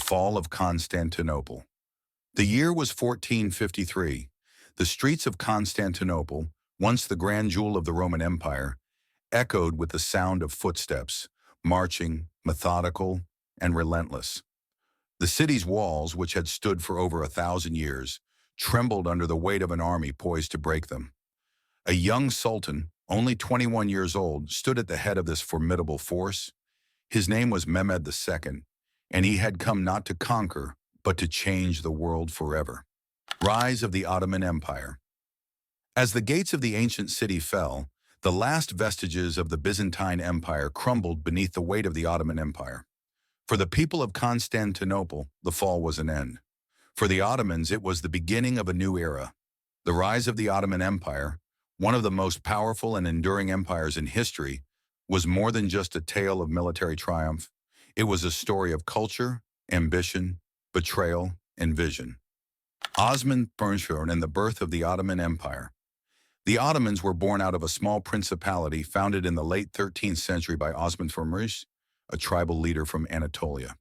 fall of Constantinople. The year was 1453. The streets of Constantinople, once the grand jewel of the Roman Empire, echoed with the sound of footsteps, marching, methodical, and relentless. The city's walls, which had stood for over 1,000 years, trembled under the weight of an army poised to break them. A young sultan, only 21 years old, stood at the head of this formidable force. His name was Mehmed II, and he had come not to conquer, but to change the world forever. Rise of the Ottoman Empire. As the gates of the ancient city fell, the last vestiges of the Byzantine Empire crumbled beneath the weight of the Ottoman Empire. For the people of Constantinople, the fall was an end. For the Ottomans, it was the beginning of a new era. The rise of the Ottoman Empire, one of the most powerful and enduring empires in history, was more than just a tale of military triumph. It was a story of culture, ambition, betrayal, and vision. Ottoman Empire and the birth of the Ottoman Empire. The Ottomans were born out of a small principality founded in the late 13th century by Ottoman Legacy, a tribal leader from Anatolia.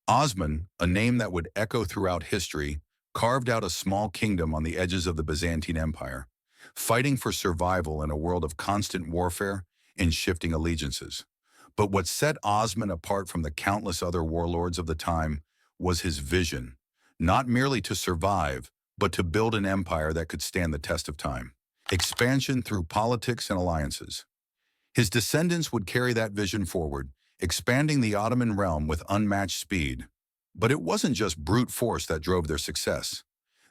Osman, a name that would echo throughout history, carved out a small kingdom on the edges of the Byzantine Empire, fighting for survival in a world of constant warfare and shifting allegiances. But what set Osman apart from the countless other warlords of the time was his vision, not merely to survive, but to build an empire that could stand the test of time. Expansion through politics and alliances. His descendants would carry that vision forward, expanding the Ottoman realm with unmatched speed. But it wasn't just brute force that drove their success.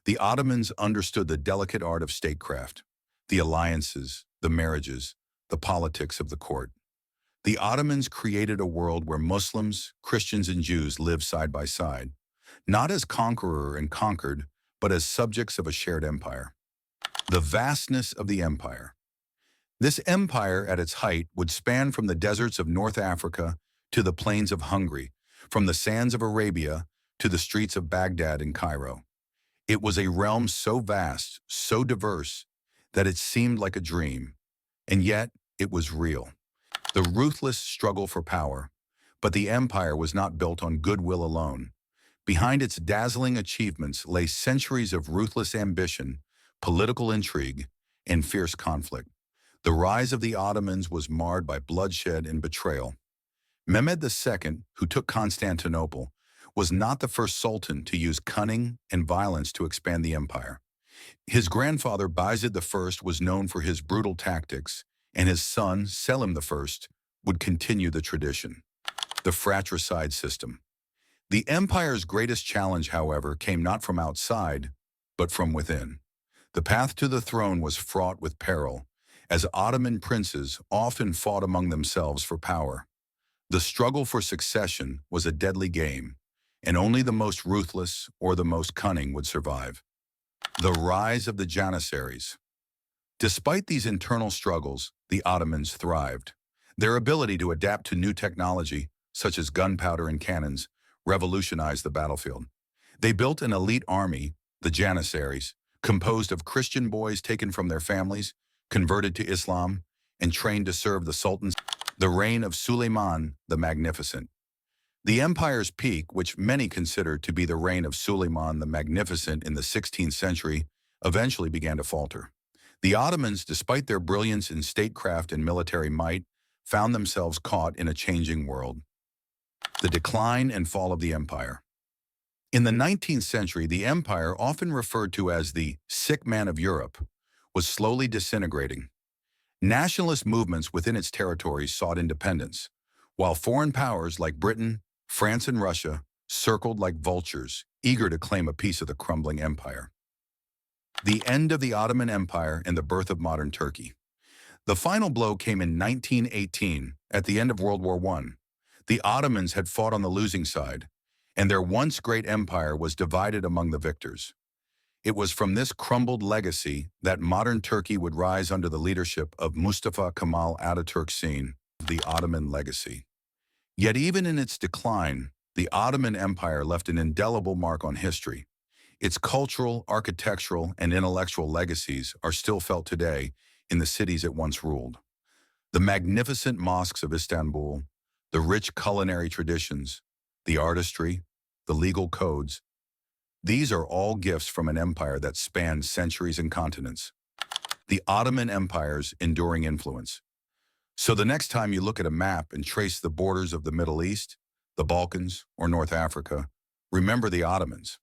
The Ottomans understood the delicate art of statecraft, the alliances, the marriages, the politics of the court. The Ottomans created a world where Muslims, Christians, and Jews lived side by side, not as conqueror and conquered, but as subjects of a shared empire. The vastness of the empire. This empire at its height would span from the deserts of North Africa to the plains of Hungary, from the sands of Arabia to the streets of Baghdad and Cairo. It was a realm so vast, so diverse, that it seemed like a dream, and yet it was real. The ruthless struggle for power. But the empire was not built on goodwill alone. Behind its dazzling achievements lay centuries of ruthless ambition, political intrigue, and fierce conflict. The rise of the Ottomans was marred by bloodshed and betrayal. Mehmed II, who took Constantinople, was not the first sultan to use cunning and violence to expand the empire. His grandfather Bayezid I was known for his brutal tactics, and his son Selim I would continue the tradition. The fratricide system. The empire's greatest challenge, however, came not from outside, but from within. The path to the throne was fraught with peril, as Ottoman princes often fought among themselves for power. The struggle for succession was a deadly game, and only the most ruthless or the most cunning would survive. The rise of the Janissaries. Despite these internal struggles, the Ottomans thrived. Their ability to adapt to new technology, such as gunpowder and cannons, revolutionized the battlefield. They built an elite army, the Janissaries, composed of Christian boys taken from their families, converted to Islam, and trained to serve the sultans. The reign of Suleiman the Magnificent. The empire's peak, which many consider to be the reign of Suleiman the Magnificent in the 16th century, eventually began to falter. The Ottomans, despite their brilliance in statecraft and military might, found themselves caught in a changing world. The decline and fall of the empire. In the 19th century, the empire, often referred to as the sick man of Europe, was slowly disintegrating. Nationalist movements within its territories sought independence, while foreign powers like Britain, France, and Russia circled like vultures, eager to claim a piece of the crumbling empire. The end of the Ottoman Empire and the birth of modern Turkey. The final blow came in 1918, at the end of World War I. The Ottomans had fought on the losing side, and their once great empire was divided among the victors. It was from this crumbled legacy that modern Turkey would rise under the leadership of Mustafa Kemal Ataturk, seen the Ottoman legacy. Yet even in its decline, the Ottoman Empire left an indelible mark on history. Its cultural, architectural, and intellectual legacies are still felt today in the cities it once ruled. The magnificent mosques of Istanbul, the rich culinary traditions, the artistry, the legal codes. These are all gifts from an empire that spanned centuries and continents. The Ottoman Empire's enduring influence. So the next time you look at a map and trace the borders of the Middle East, the Balkans, or North Africa, remember the Ottomans.